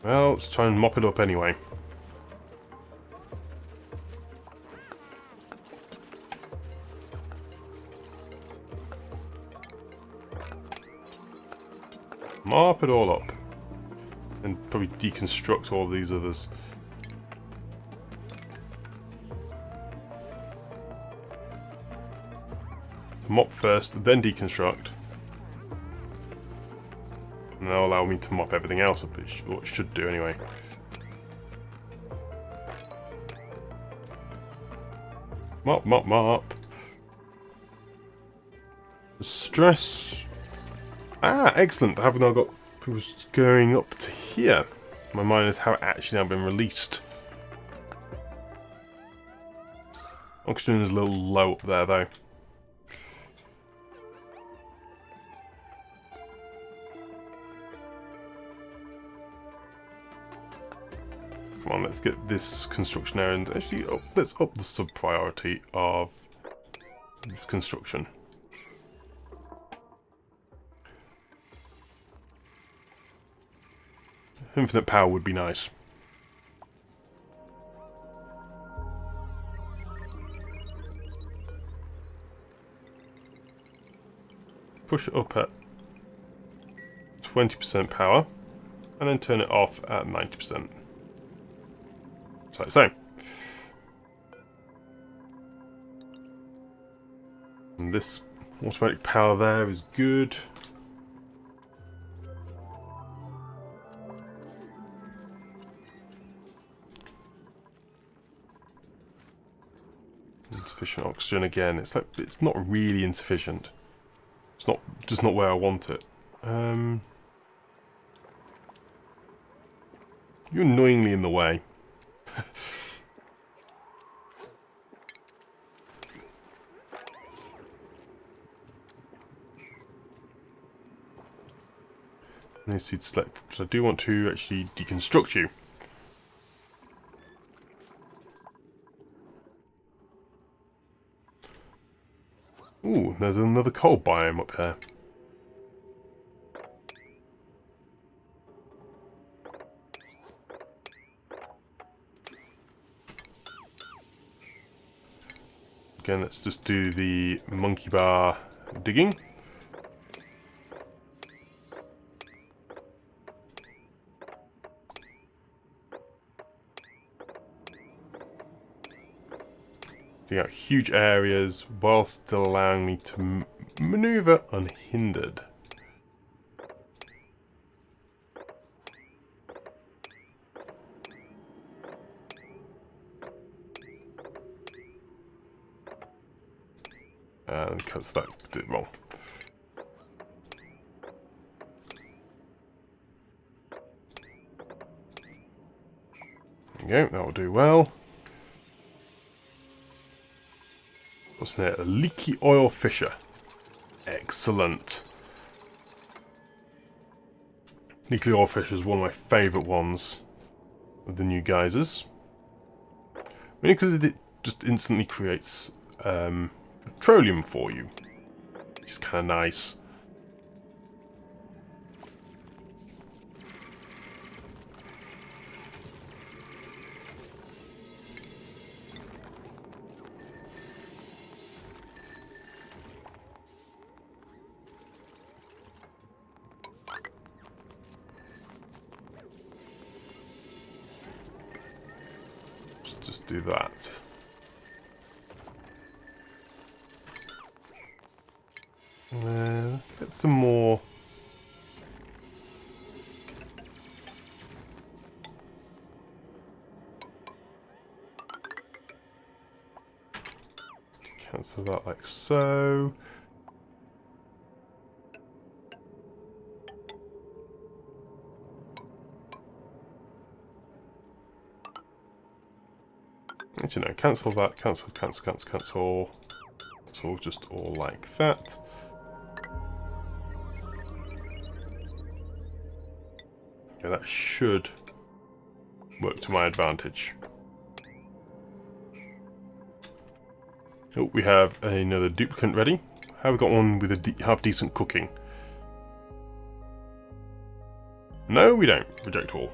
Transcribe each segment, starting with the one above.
Well, let's try and mop it up anyway. Mop it all up. And probably deconstruct all these others. Mop first, then deconstruct. And that'll allow me to mop everything else up, or it should do anyway. Mop, mop, mop. The stress. Ah, excellent. I have now got people going up to here. My mind is how it actually now been released. Oxygen is a little low up there though. Come on, let's get this construction errand. Actually, let's up the sub-priority of this construction. Infinite power would be nice. Push it up at 20% power, and then turn it off at 90%. Just like so. And this automatic power there is good. Insufficient oxygen again. It's like it's not really insufficient. It's not just not where I want it. You're annoyingly in the way. Let's see, select. But I do want to actually deconstruct you. Ooh, there's another coal biome up here. Again, let's just do the monkey bar digging. Out huge areas while still allowing me to maneuver unhindered. And because that did wrong. There we go, that will do well. What's there? A leaky oil fissure. Excellent. Leaky oil fissure is one of my favourite ones of the new geysers. Mainly because it just instantly creates petroleum for you. It's kind of nice. Just do that. Get some more. Cancel that like so. Actually, no, cancel that, cancel. It's all just all like that. Yeah, that should work to my advantage. Oh, we have another duplicant ready. Have we got one with a half decent cooking? No, we don't. Reject all.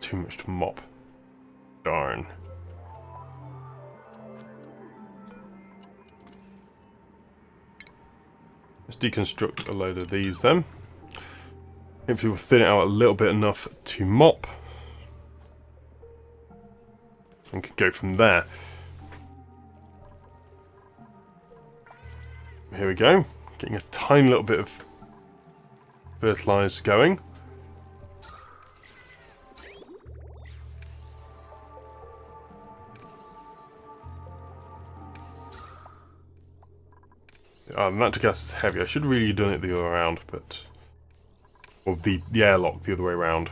too much to mop. Darn. Let's deconstruct a load of these then. Hopefully we'll thin it out a little bit enough to mop. And can go from there. Here we go. Getting a tiny little bit of fertilizer going. The natural gas is heavy. I should have really done it the other way around, but... Or the airlock the other way around.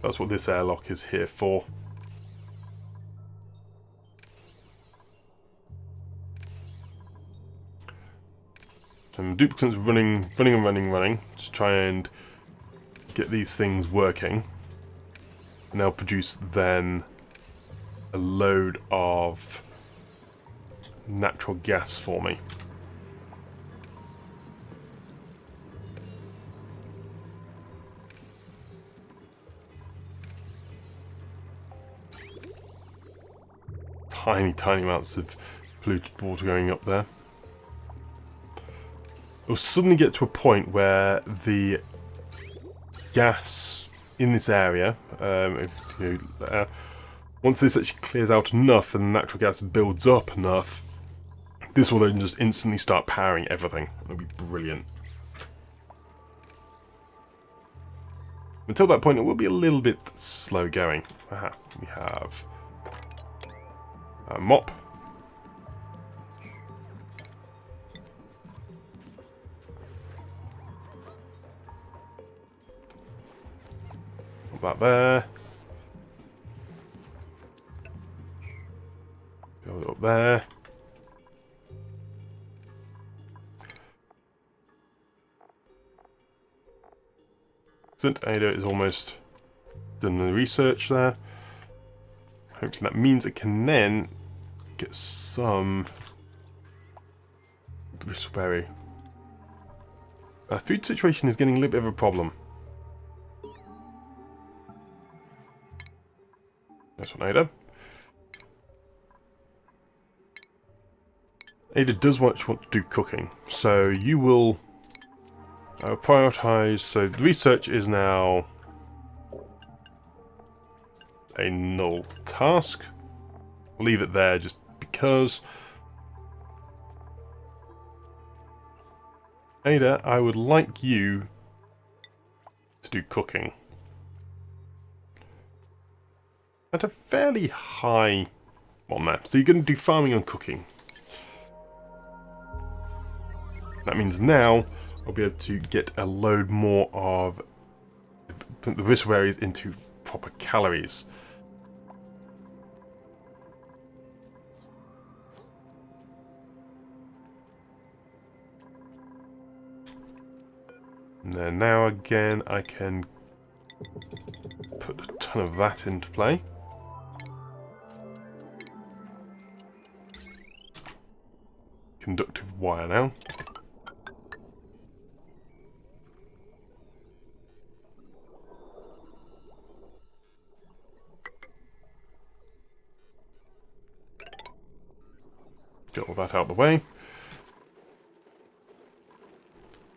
That's what this airlock is here for. And duplicant's running. Just try and get these things working. And they'll produce then a load of natural gas for me. Tiny amounts of polluted water going up there. It'll suddenly get to a point where the gas in this area, once this actually clears out enough and the natural gas builds up enough, this will then just instantly start powering everything. It'll be brilliant. Until that point, it will be a little bit slow going. Aha, we have a mop. Put that there. Build it up there. Ada is almost done the research there. Hopefully that means it can then get some bristleberry. Our food situation is getting a little bit of a problem. That's one, Ada. Ada does want to do cooking, so you will prioritise. So the research is now a null task. I'll leave it there just because. Ada, I would like you to do cooking at a fairly high one there. So you're going to do farming and cooking. That means now I'll be able to get a load more of the bristleberries into proper calories. And then now again I can put a ton of that into play. Conductive wire now. Get all that out of the way.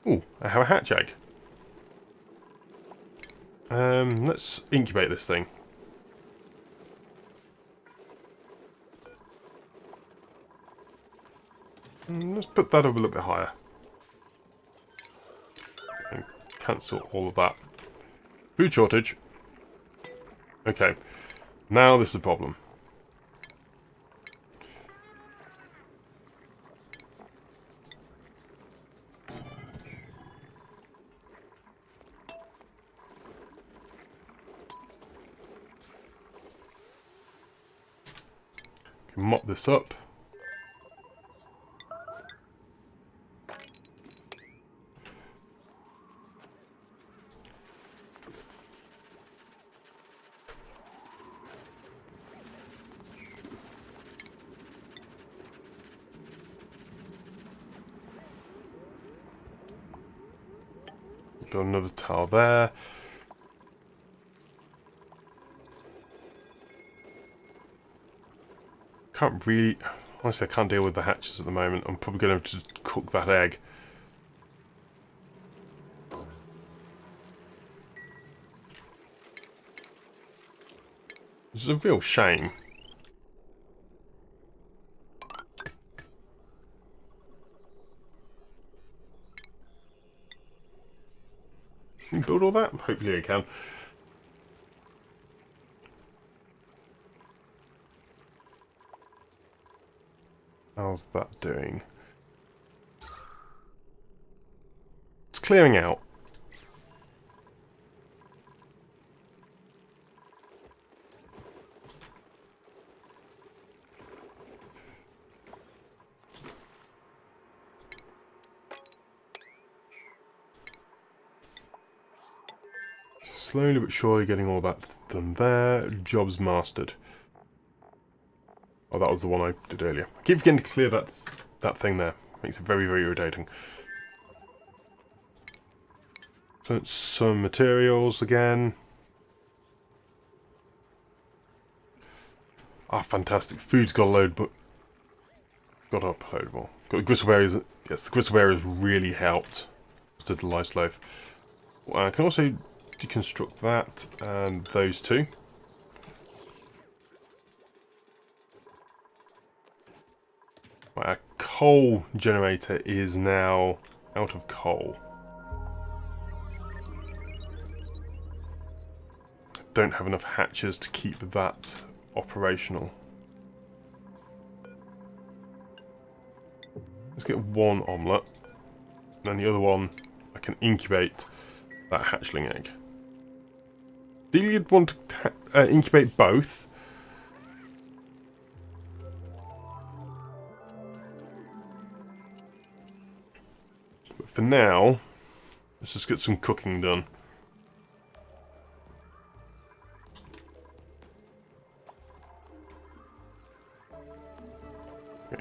Ooh, I have a hatch egg. Let's incubate this thing. Let's put that up a little bit higher. And cancel all of that. Food shortage. Okay. Now this is a problem. Mop this up. Build another tower there. Can't really... Honestly, I can't deal with the hatches at the moment. I'm probably going to just cook that egg. Which is a real shame. Can you build all that? Hopefully I can. How's that doing? It's clearing out. Slowly but surely getting all that done there. Jobs mastered. Oh, that was the one I did earlier. I keep forgetting to clear that thing there. Makes it very, very irritating. So some materials again. Ah, fantastic. Food's got a load, but got to upload more. Got the gristle berries. Yes, the gristle berries really helped to the lice loaf. I can also deconstruct that and those two. Right, our coal generator is now out of coal. Don't have enough hatches to keep that operational. Let's get one omelette. And then the other one, I can incubate that hatchling egg. Do you want to incubate both? But for now, let's just get some cooking done.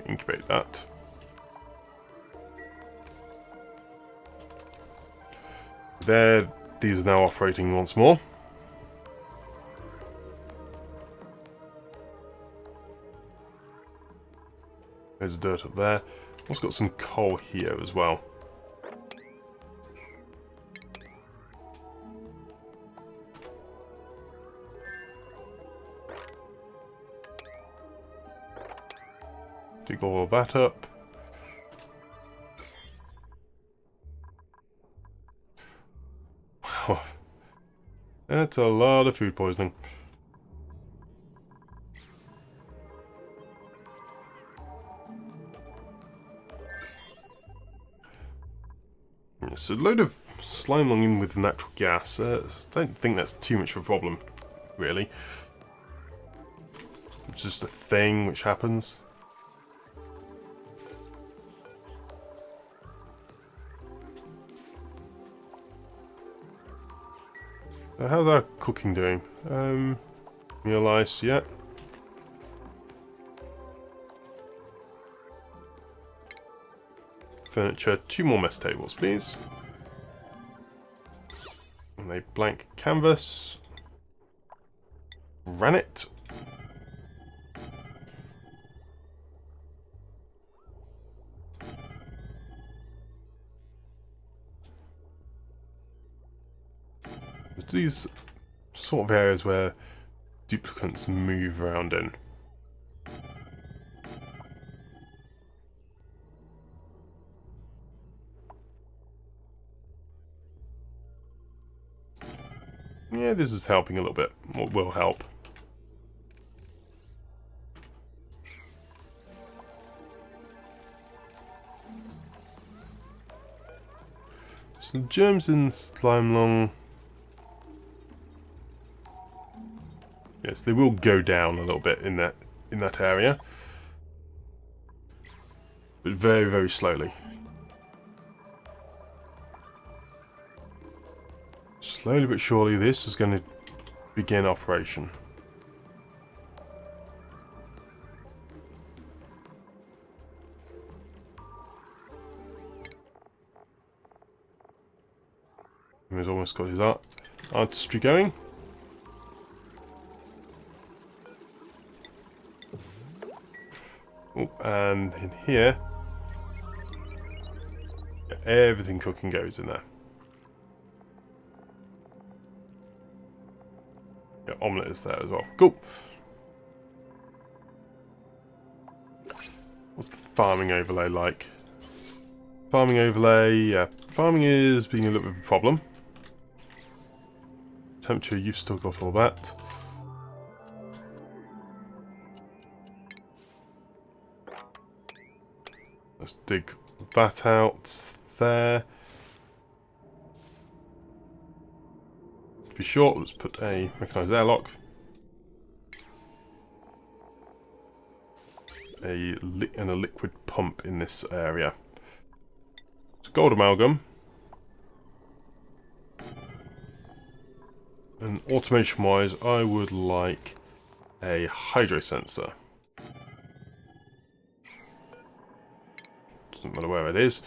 Incubate that. There, these are now operating once more. There's dirt up there. Also got some coal here as well. Dig all of that up. Wow. That's a lot of food poisoning. So a load of slime lung in with natural gas. I don't think that's too much of a problem, really. It's just a thing which happens. How's our cooking doing? Meal ice, yeah. Furniture, 2 more mess tables, please. And a blank canvas. Granite. These sort of areas where duplicates move around in. Yeah, this is helping a little bit. What will help. Some germs in slime lung. Yes, they will go down a little bit in that area, but very, very slowly. Slowly but surely, this is going to begin operation. He's almost got his artistry going. Oh, and in here, everything cooking goes in there. Yeah, omelette is there as well. Cool. What's the farming overlay like? Farming overlay, yeah. Farming is being a little bit of a problem. Temperature, you've still got all that. Let's dig that out there. To be short, let's put a mechanised airlock. And a liquid pump in this area. So gold amalgam. And automation wise, I would like a hydro sensor. Doesn't matter where it is.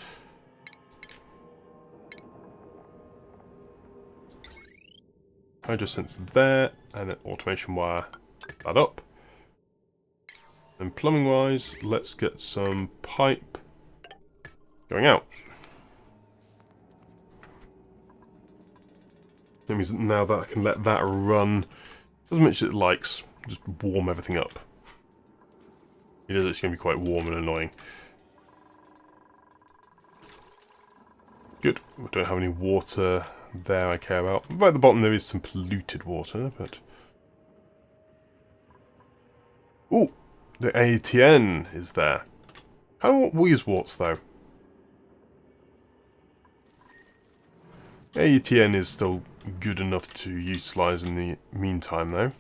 Hydro sensor there, and an automation wire that up. And plumbing wise, let's get some pipe going out. That means now that I can let that run as much as it likes, just warm everything up. It is actually going to be quite warm and annoying. Good. We don't have any water there I care about. Right at the bottom there is some polluted water, but... Ooh! The ATN is there. I don't want Weezewarts though. ATN is still good enough to utilise in the meantime though.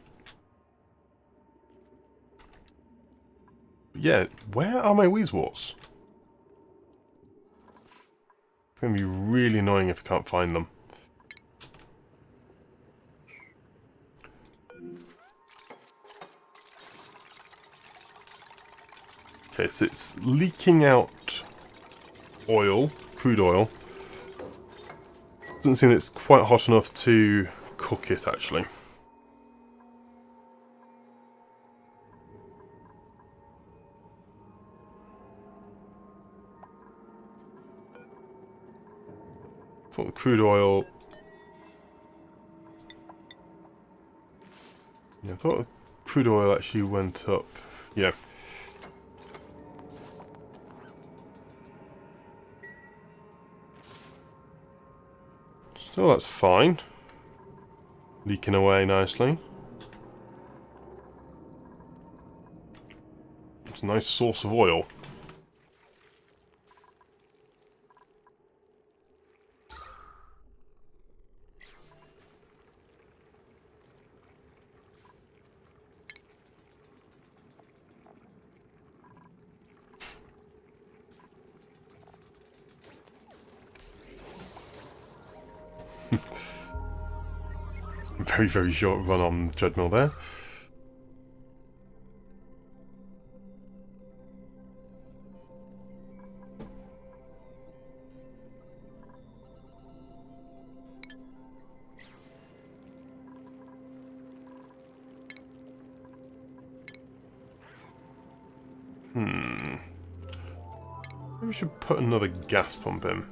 But yeah, where are my Weezewarts? It's going to be really annoying if I can't find them. Okay, so it's leaking out oil, crude oil. Doesn't seem it's quite hot enough to cook it, actually. I thought the crude oil... Yeah, I thought the crude oil actually went up. Yeah. So that's fine. Leaking away nicely. It's a nice source of oil. Very, very short run on the treadmill there. Maybe we should put another gas pump in.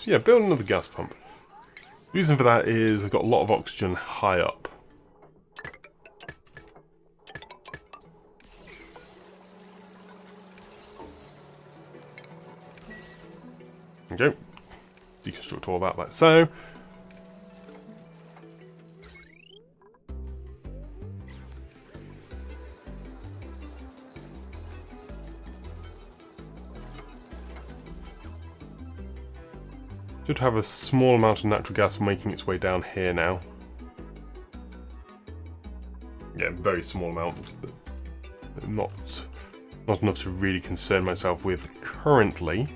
Yeah, build another gas pump. The reason for that is I've got a lot of oxygen high up. Okay. Deconstruct all that like so. Should have a small amount of natural gas making its way down here now. Yeah, very small amount. But not enough to really concern myself with currently.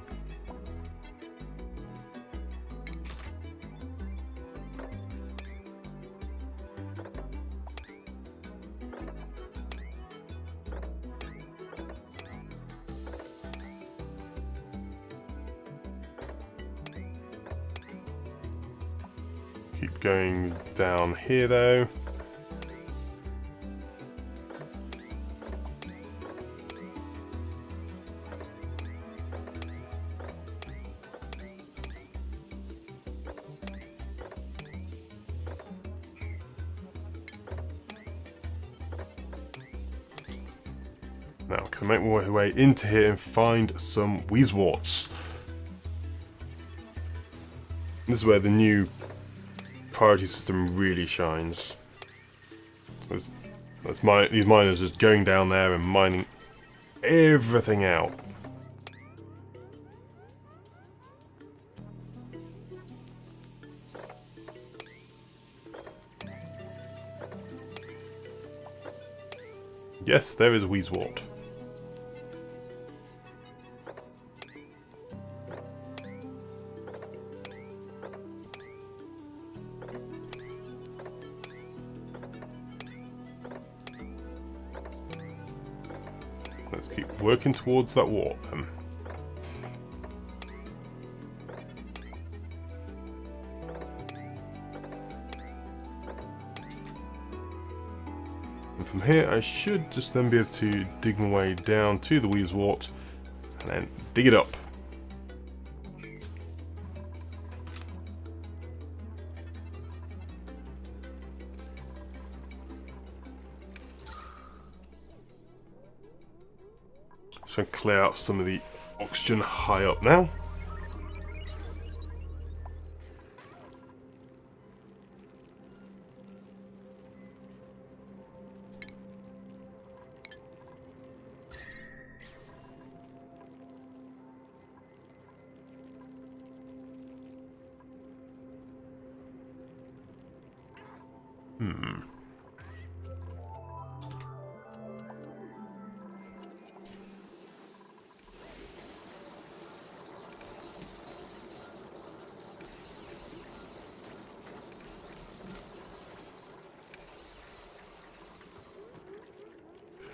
keep going down here though. Now, can I make my way into here and find some Wheezeworts? This is where the new priority system really shines. These miners just going down there and mining everything out. Yes, there is a Wheezewort. Let's keep working towards that wart then. And from here I should just then be able to dig my way down to the Wheezewort and then dig it up. So clear out some of the oxygen high up now.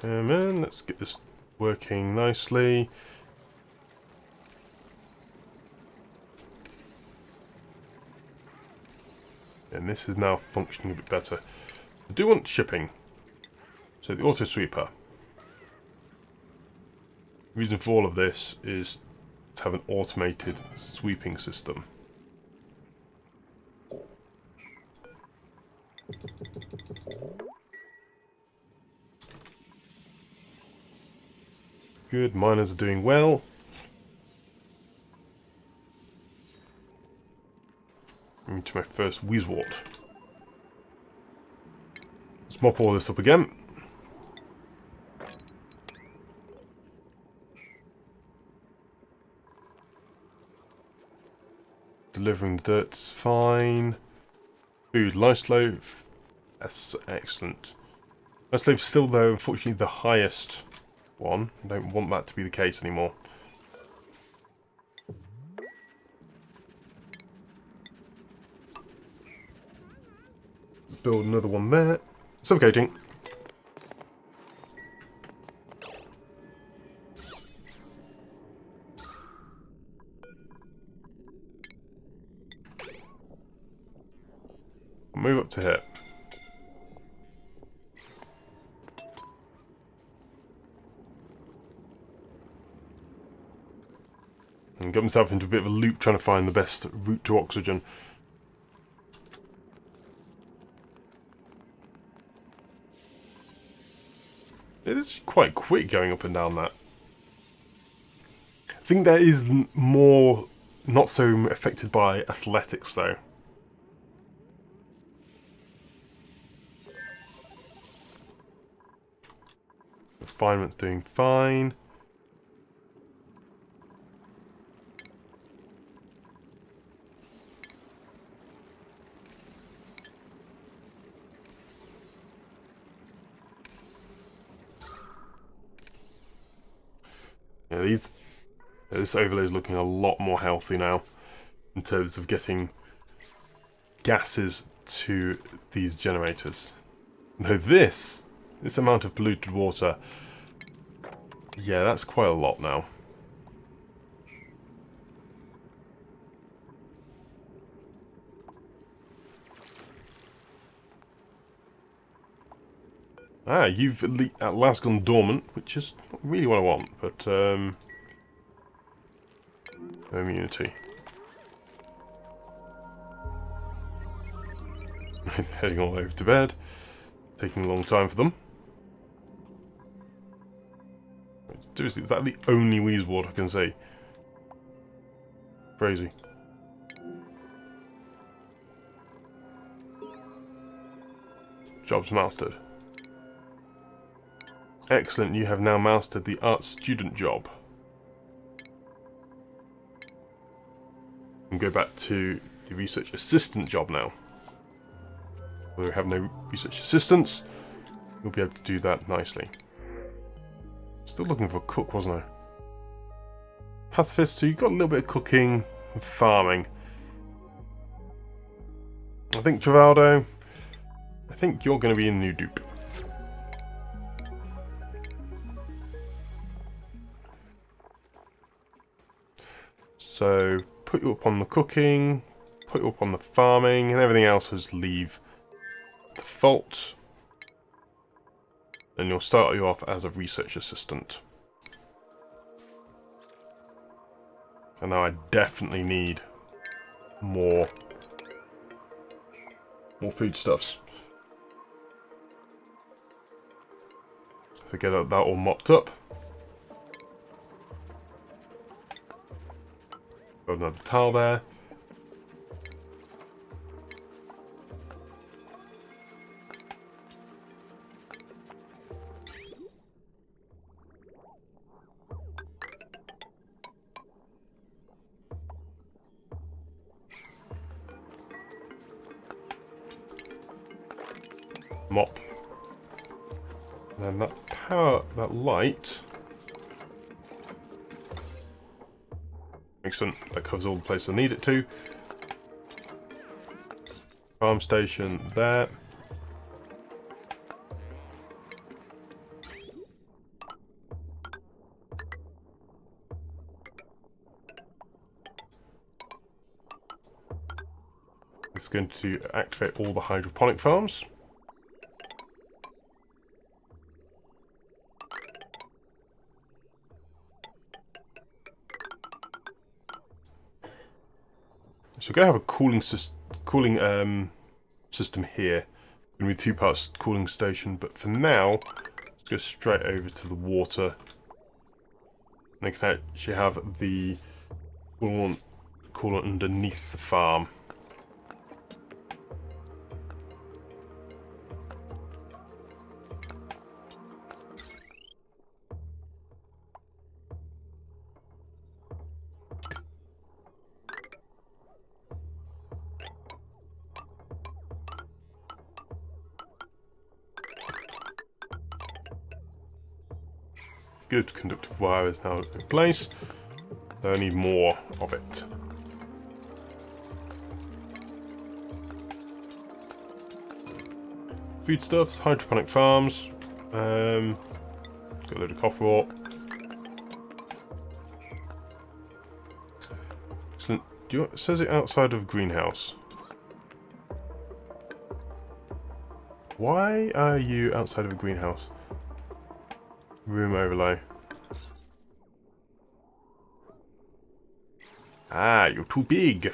And let's get this working nicely. And this is now functioning a bit better. I do want shipping. So the auto sweeper. The reason for all of this is to have an automated sweeping system. Good, miners are doing well. Into my first Wheezewort. Let's mop all this up again. Delivering the dirt's fine. Food, lice loaf. That's excellent. Lice loaf still though, unfortunately the highest one. I don't want that to be the case anymore. Build another one there. Suffocating. I'll move up to here. And got myself into a bit of a loop trying to find the best route to oxygen. It is quite quick going up and down that. I think that is more not so affected by athletics though. Refinement's doing fine. Yeah, this overlay is looking a lot more healthy now in terms of getting gases to these generators. Though this amount of polluted water, yeah, that's quite a lot now. Ah, you've at last gone dormant, which is not really what I want, but, immunity. Heading all over to bed. Taking a long time for them. Seriously, is that the only Weezeward I can see? Crazy. Job's mastered. Excellent, you have now mastered the art student job. And go back to the research assistant job now. We have no research assistants. You'll be able to do that nicely. Still looking for a cook, wasn't I? Pacifist, so you've got a little bit of cooking and farming. I think Travaldo, I think you're going to be a new dupe. So, put you up on the cooking, put you up on the farming, and everything else is leave default. And you'll start you off as a research assistant. And now I definitely need more foodstuffs. So get that all mopped up. Got another towel there. Mop. And then that light. Excellent, that covers all the places I need it to. Farm station there. It's going to activate all the hydroponic farms. So we're going to have a cooling system here. It's going to be 2 parts cooling station, but for now, let's go straight over to the water. And I can actually have the coolant underneath the farm. Good conductive wire is now in place. So I need more of it. Foodstuffs, hydroponic farms. Got a load of copper ore. Excellent. It says it outside of greenhouse. Why are you outside of a greenhouse? Room overlay. Ah, you're too big.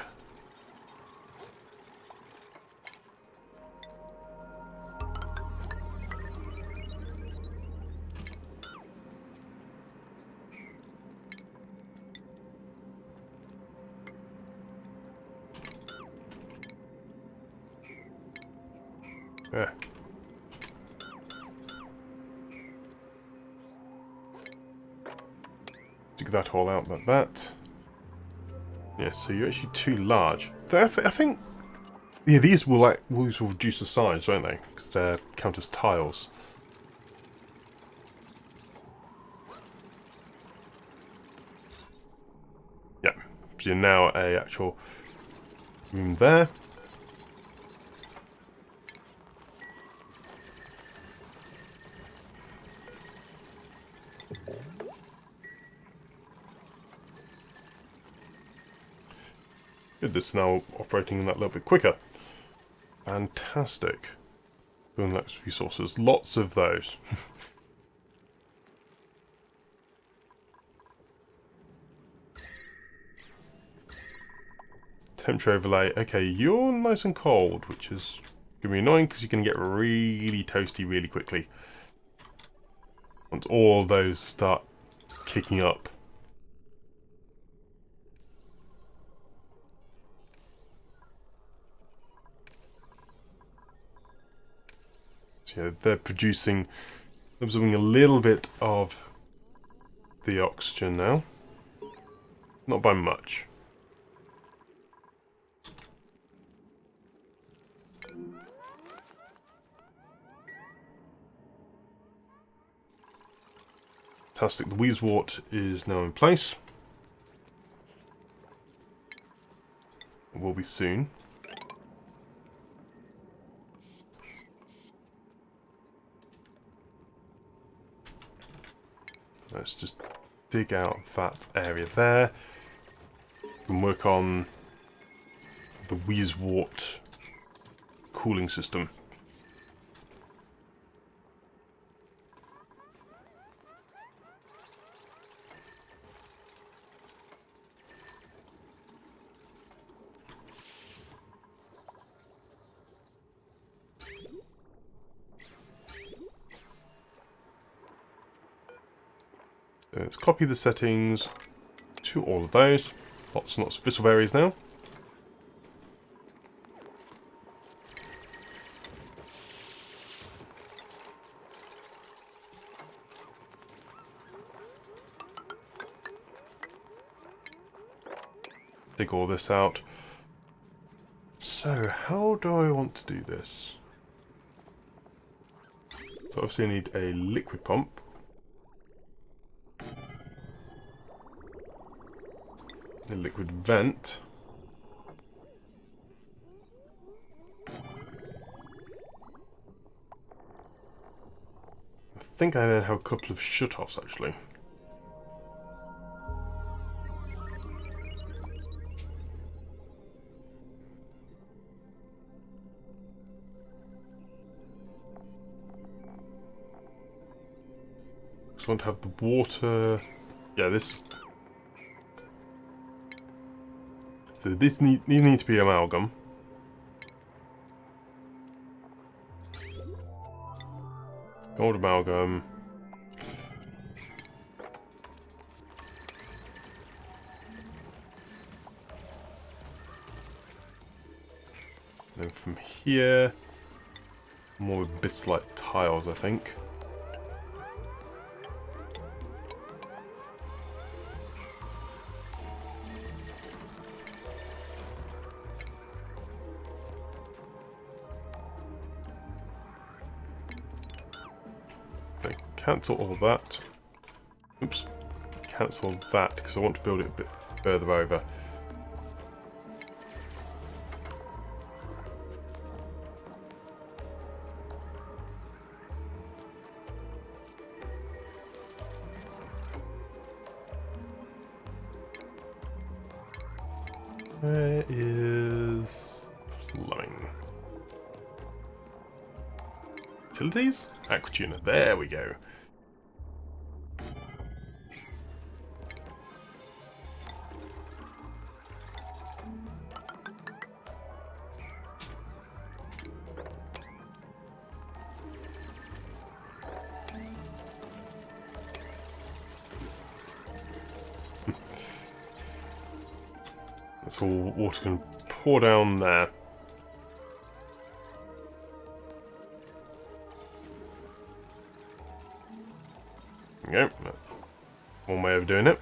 Yeah. Dig that all out like that. Yeah, so you're actually too large. I think, yeah, these will reduce the size, won't they? Because they're count as tiles. Yeah, so you're now a actual room there. Good, this is now operating that little bit quicker. Fantastic. Building electric resources. Lots of those. Temperature overlay. Okay, you're nice and cold, which is going to be annoying because you're going to get really toasty really quickly. Once all those start kicking up. So yeah, they're absorbing a little bit of the oxygen now. Not by much. Fantastic. The Wheezewort is now in place. It will be soon. Let's just dig out that area there. We can work on the Wheezewort cooling system. Let's copy the settings to all of those. Lots and lots of visible areas now. Dig all this out. So, how do I want to do this? So obviously I need a liquid pump. A liquid vent. I think I then have a couple of shut-offs actually. So I want to have the water. Yeah, this. So these need to be amalgam. Gold amalgam. Then from here, more bits like tiles, I think. Cancel all that. Oops. Cancel that because I want to build it a bit further over. Where is plumbing? Utilities? Aquatuner. There we go. That's all water can pour down there. There we go. That's one way of doing it.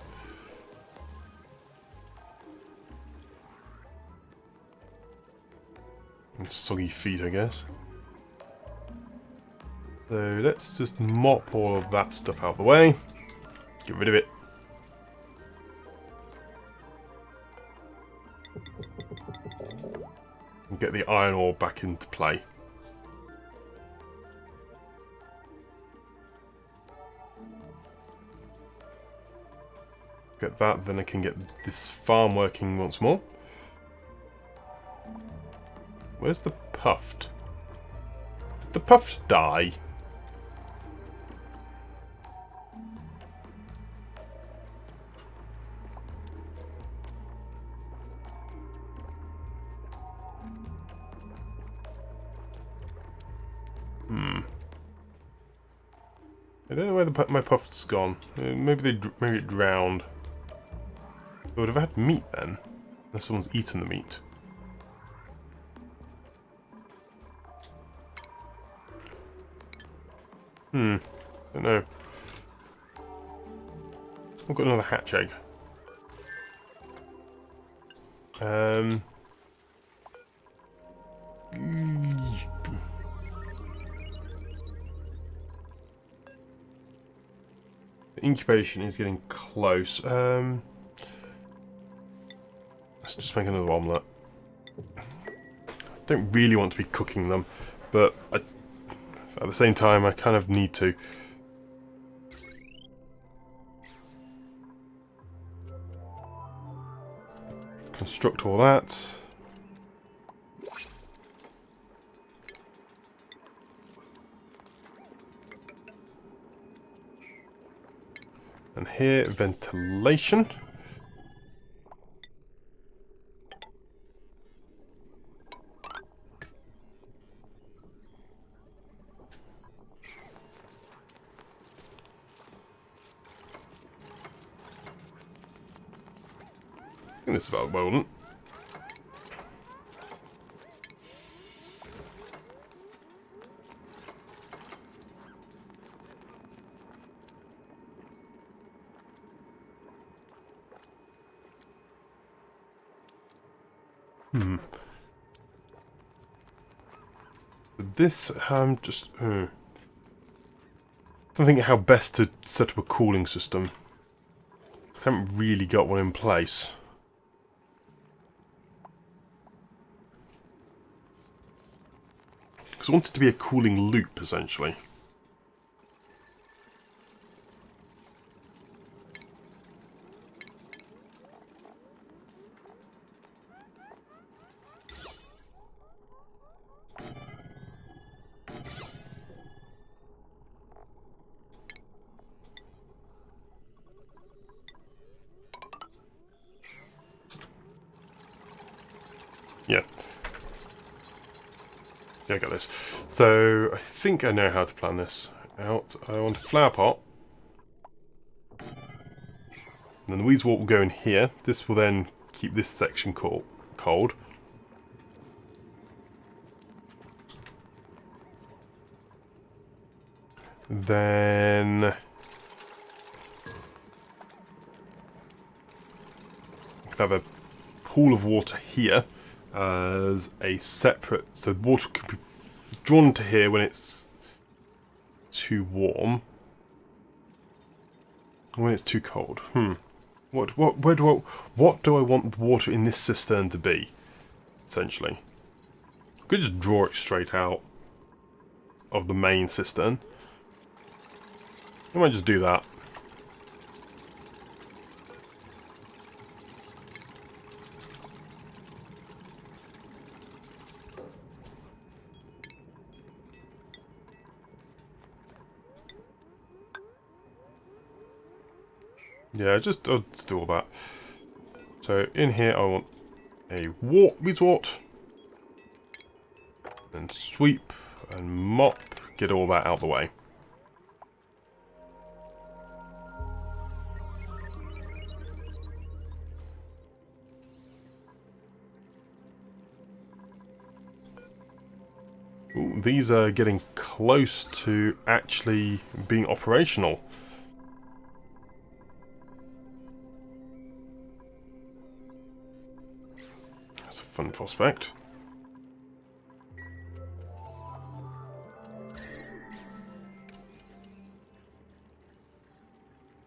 And soggy feet, I guess. So let's just mop all of that stuff out of the way. Get rid of it. And get the iron ore back into play. Get that, then I can get this farm working once more. Where's the puffed? the puffs die? I don't know where my puff's gone. Maybe it drowned. They would have had meat then, unless someone's eaten the meat. Don't know. I've got another hatch egg. Incubation is getting close. Let's just make another omelette. I don't really want to be cooking them, but at the same time I kind of need to. Construct all that. And here, ventilation. I think this is about well. This, just... I'm thinking how best to set up a cooling system. I haven't really got one in place. Because I want it to be a cooling loop, essentially. Yeah. Yeah, I got this. So, I think I know how to plan this out. I want a flower pot. And then the weasel will go in here. This will then keep this section cold. Then... I could have a pool of water here as a separate, so water can be drawn to here when it's too warm, when it's too cold. What do I want water in this cistern to be? Essentially, I could just draw it straight out of the main cistern. I might just do that. Yeah, I'll just do all that. So in here I want a weedwort, and sweep and mop, get all that out of the way. Ooh, these are getting close to actually being operational. That's a fun prospect.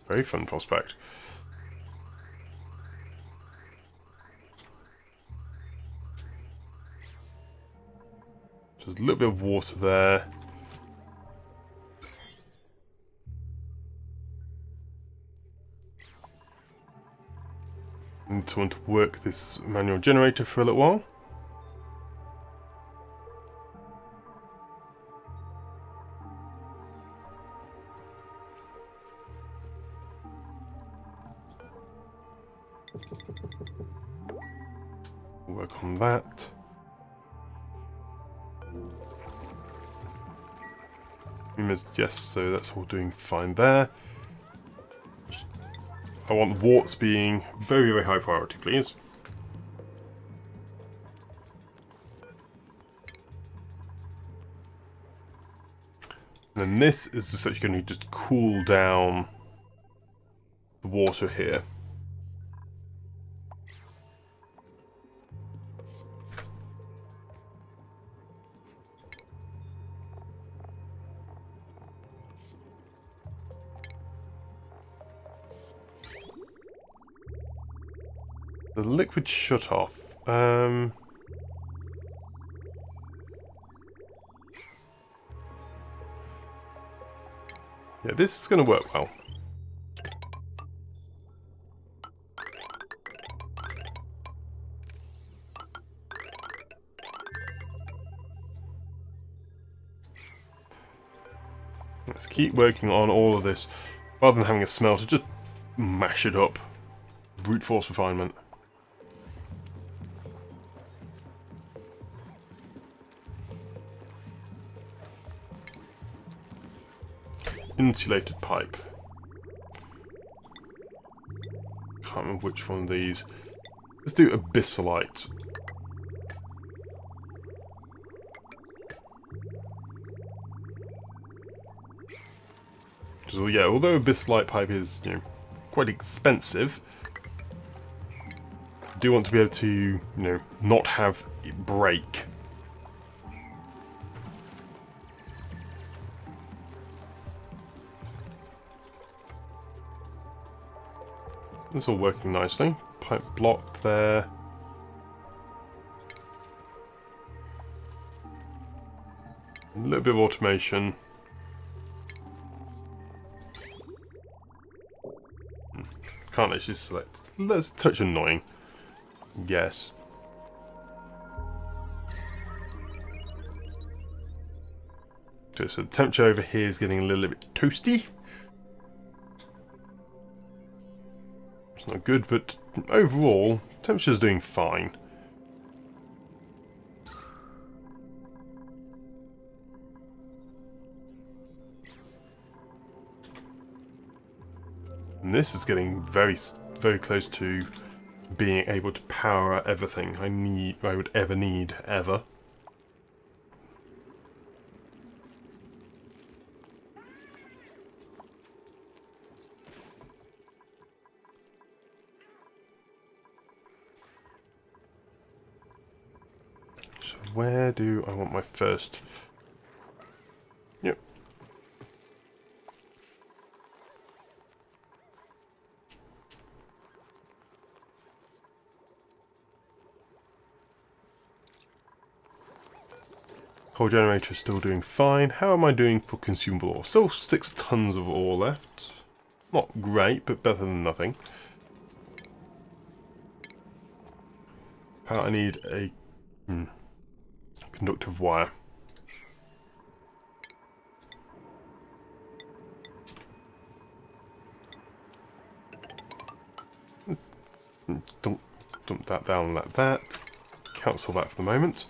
Very fun prospect. There's a little bit of water there. I need someone to work this manual generator for a little while. Work on that. Yes, so that's all doing fine there. I want warts being very, very high priority, please. And then this is essentially going to just cool down the water here. The liquid shut off. Yeah, this is going to work well. Let's keep working on all of this. Rather than having a smelter, just mash it up. Brute force refinement. Insulated pipe. Can't remember which one of these. Let's do abyssalite. So yeah, although abyssalite pipe is, you know, quite expensive, I do want to be able to, you know, not have it break. It's all working nicely. Pipe blocked there. A little bit of automation. Can't actually select. Let's touch annoying. Yes. Okay, so the temperature over here is getting a little bit toasty. It's not good, but overall, temperature's doing fine. And this is getting very, very close to being able to power everything I would ever need, ever. So where do I want my first? Yep. Coal generator is still doing fine. How am I doing for consumable ore? Still 6 tons of ore left. Not great, but better than nothing. I need a conductive wire. Dump that down like that. Cancel that for the moment.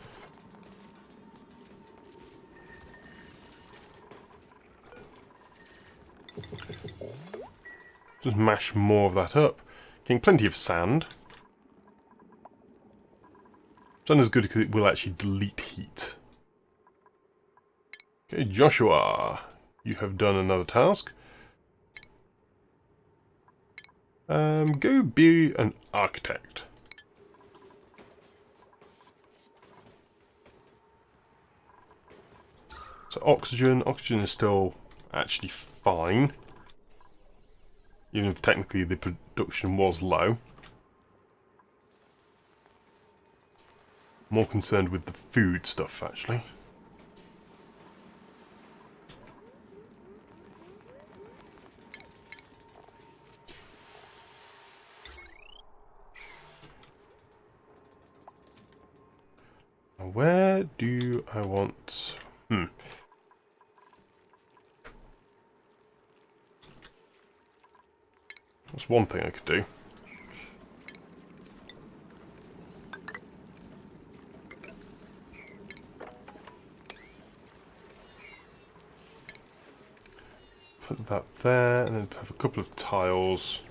Just mash more of that up. Getting plenty of sand. Sand is good because it will actually delete heat. Okay, Joshua, you have done another task. Go be an architect. So oxygen is still actually fine. Even if technically the production was low. More concerned with the food stuff, actually. Where do I want... That's one thing I could do. Put that there, and then have a couple of tiles.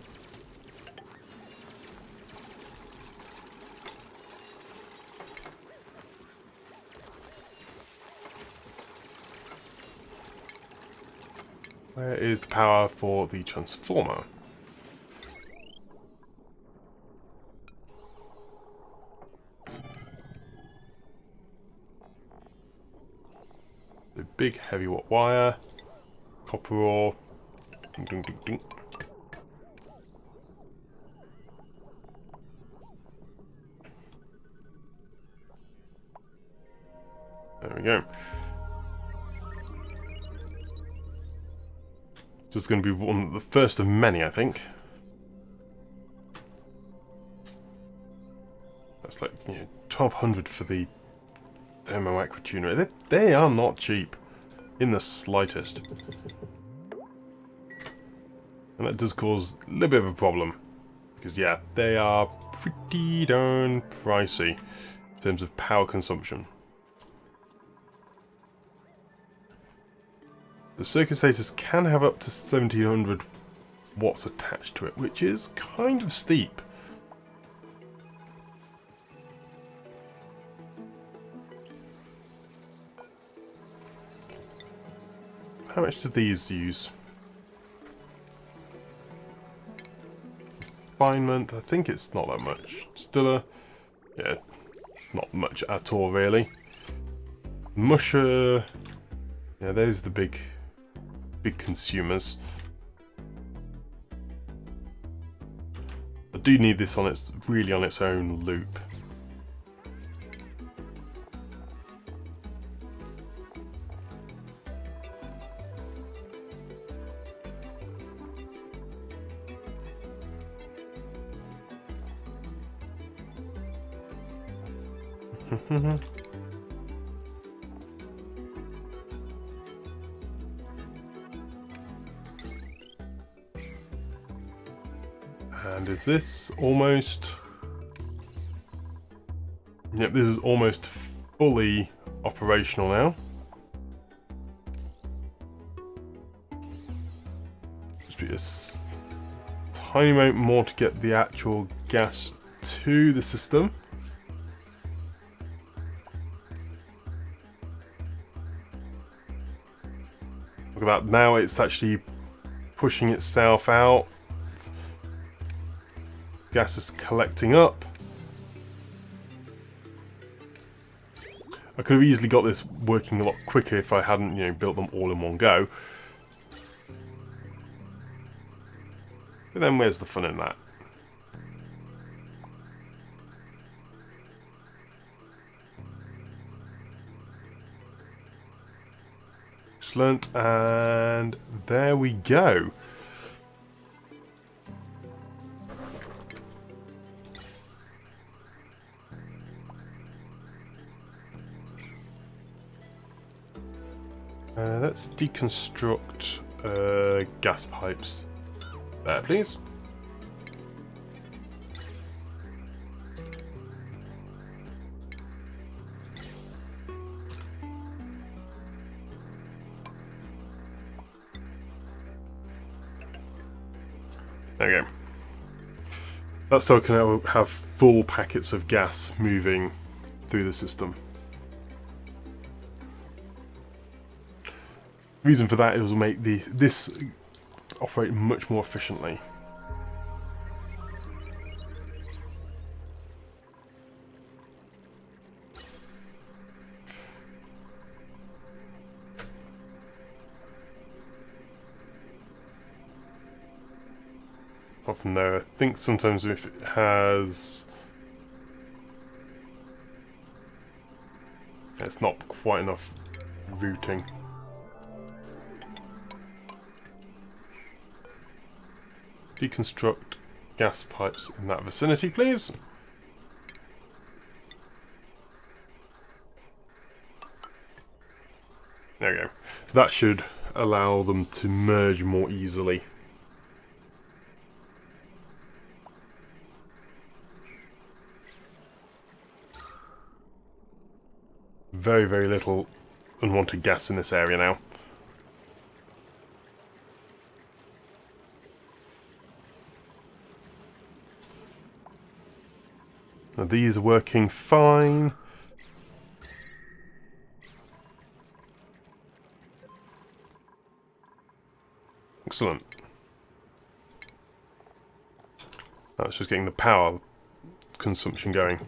Where is the power for the transformer? The big heavy wire, copper ore. Ding, ding, ding, ding. There we go. This is going to be the first of many, I think. That's like 1,200 for the thermo aquatuner. They are not cheap in the slightest. And that does cause a little bit of a problem. Because, yeah, they are pretty darn pricey in terms of power consumption. The circuit status can have up to 1,700 watts attached to it, which is kind of steep. How much do these use? Refinement, I think it's not that much. Still yeah, not much at all really. Musher, yeah, those are the big consumers. I do need this on its own loop. And is this almost... Yep, this is almost fully operational now. Just be a tiny moment more to get the actual gas to the system. Look at that, now it's actually pushing itself out. Gas is collecting up. I could have easily got this working a lot quicker if I hadn't, built them all in one go. But then where's the fun in that? Excellent, and there we go. Let's deconstruct gas pipes. There, please. There we go. That's so I can have full packets of gas moving through the system. The reason for that is to make this operate much more efficiently. Apart from there, I think sometimes if it has... It's not quite enough routing. Deconstruct gas pipes in that vicinity, please. There we go. That should allow them to merge more easily. Very, very little unwanted gas in this area now. Now these are working fine. Excellent. That's just getting the power consumption going.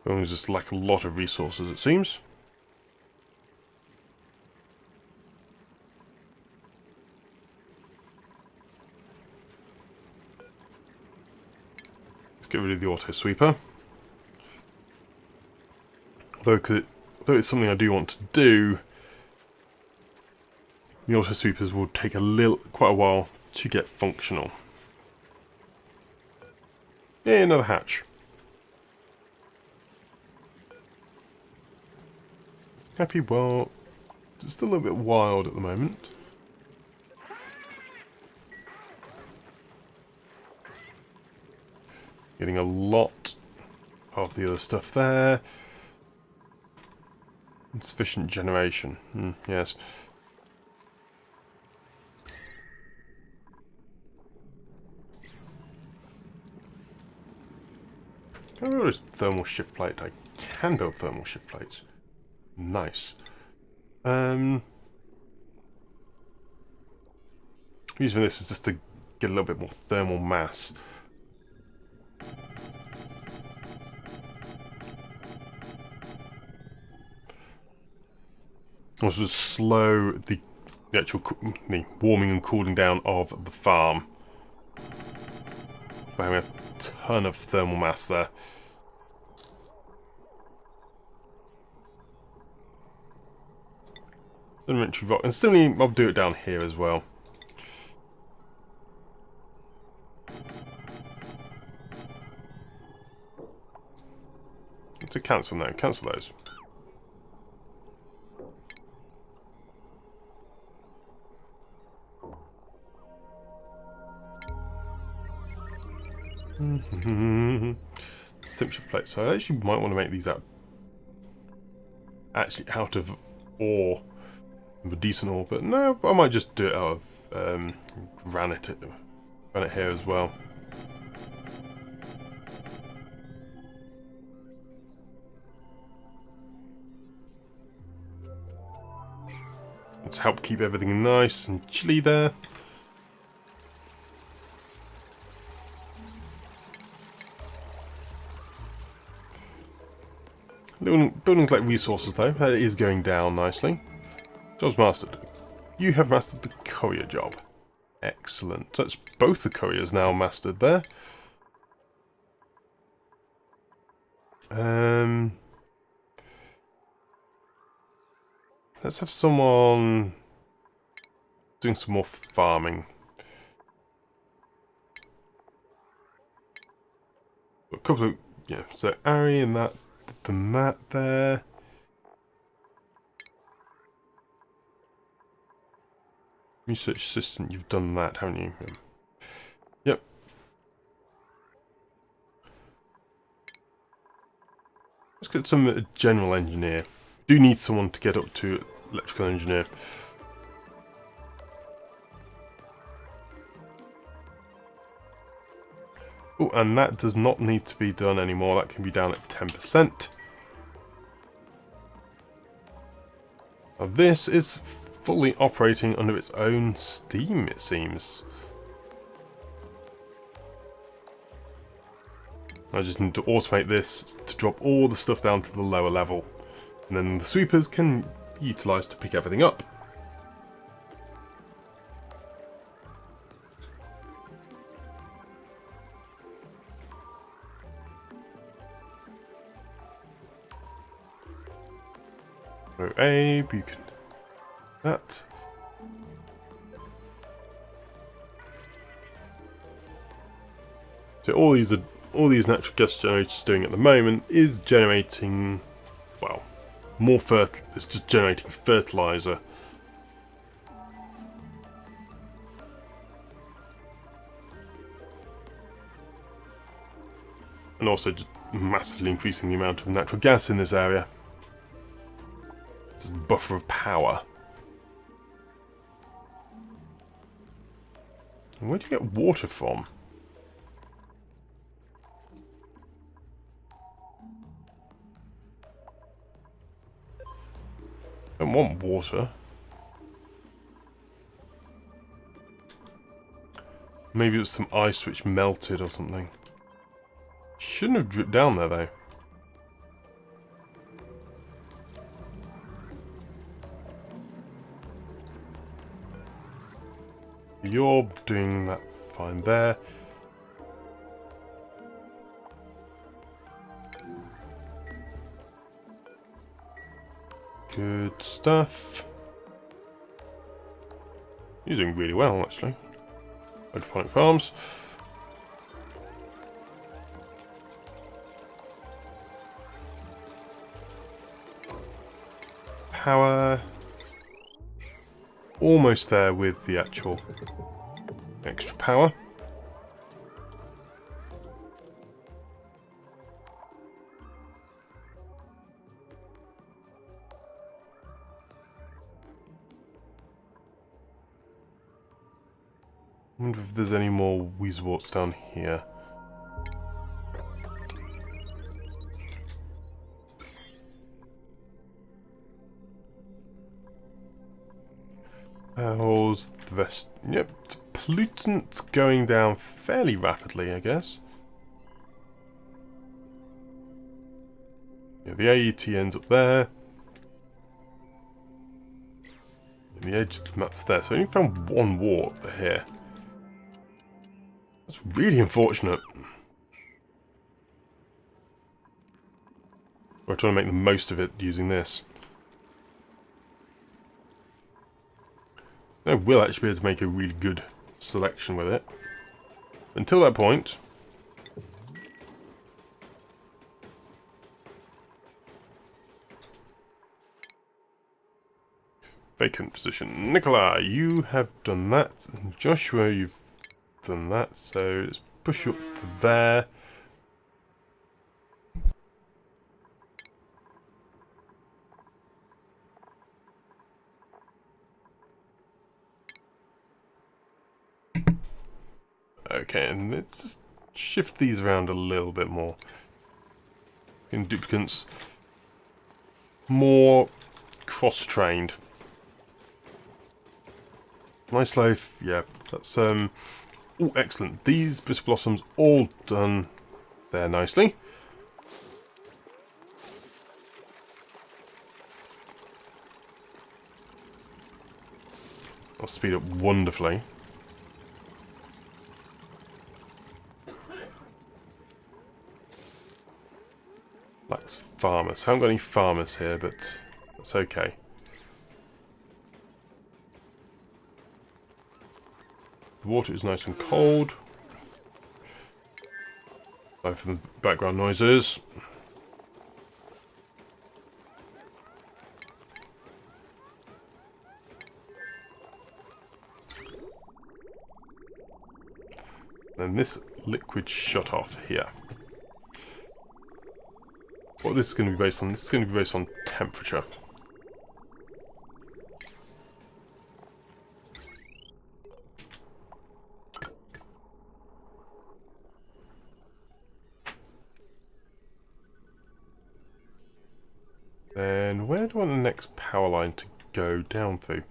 We just lack a lot of resources, it seems. Let's get rid of the auto sweeper. Although it's something I do want to do, the auto sweepers will take quite a while to get functional. Yeah, another hatch. Happy, well, it's still a little bit wild at the moment. Getting a lot of the other stuff there. Insufficient generation. Yes. Can I build a thermal shift plate? I can build thermal shift plates. Nice. Using this is just to get a little bit more thermal mass. Also just slow the actual the warming and cooling down of the farm. By having a ton of thermal mass there. Inventory rock, and similarly I'll do it down here as well. To cancel now, cancel those. Temperature plate. So I actually might want to make these out of ore, with decent ore, but no, I might just do it out of granite here as well. To help keep everything nice and chilly there. Buildings like resources though, that is going down nicely. Jobs mastered. You have mastered the courier job. Excellent. That's both the couriers now mastered there. Let's have someone doing some more farming. A couple of, yeah, so Ari and that there. Research assistant, you've done that, haven't you? Yep. Let's get some general engineer. Do need someone to get up to electrical engineer. Oh, and that does not need to be done anymore. That can be down at 10%. Now this is fully operating under its own steam, it seems. I just need to automate this to drop all the stuff down to the lower level. And then the sweepers can be utilised to pick everything up. So Abe, you can... that. So all these natural gas generators doing at the moment is generating, well, more it's just generating fertilizer. And also just massively increasing the amount of natural gas in this area. Just a buffer of power. And where do you get water from? I don't want water. Maybe it was some ice which melted or something. Shouldn't have dripped down there though. You're doing that fine there. Good stuff. You're doing really well, actually. Hydroponic farms. Power. Almost there with the actual extra power. I wonder if there's any more weezeworts down here. How's the rest? Yep, it's pollutant going down fairly rapidly, I guess. Yeah, the AET ends up there. And the edge of the map's there, so I only found one wart here. That's really unfortunate. We're trying to make the most of it using this. I will actually be able to make a really good selection with it. Until that point... Vacant position. Nicola, you have done that. And Joshua, you've done that. So let's push you up to there. Okay, and let's just shift these around a little bit more. In duplicants, more cross-trained. Nice life, yeah, that's oh, excellent. These Bliss Blossoms all done there nicely. I'll speed up wonderfully. That's farmers. I haven't got any farmers here, but that's okay. The water is nice and cold. Sorry for the background noises. Then this liquid shut off here. What this is going to be based on? This is going to be based on temperature. Then where do I want the next power line to go down through?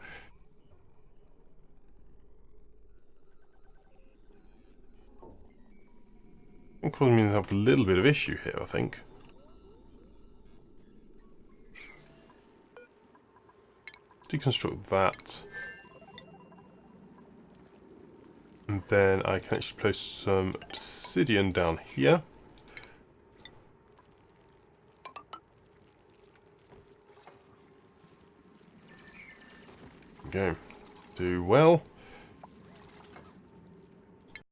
I'm causing me to have a little bit of issue here, I think. Deconstruct that. And then I can actually place some obsidian down here. Okay, do well.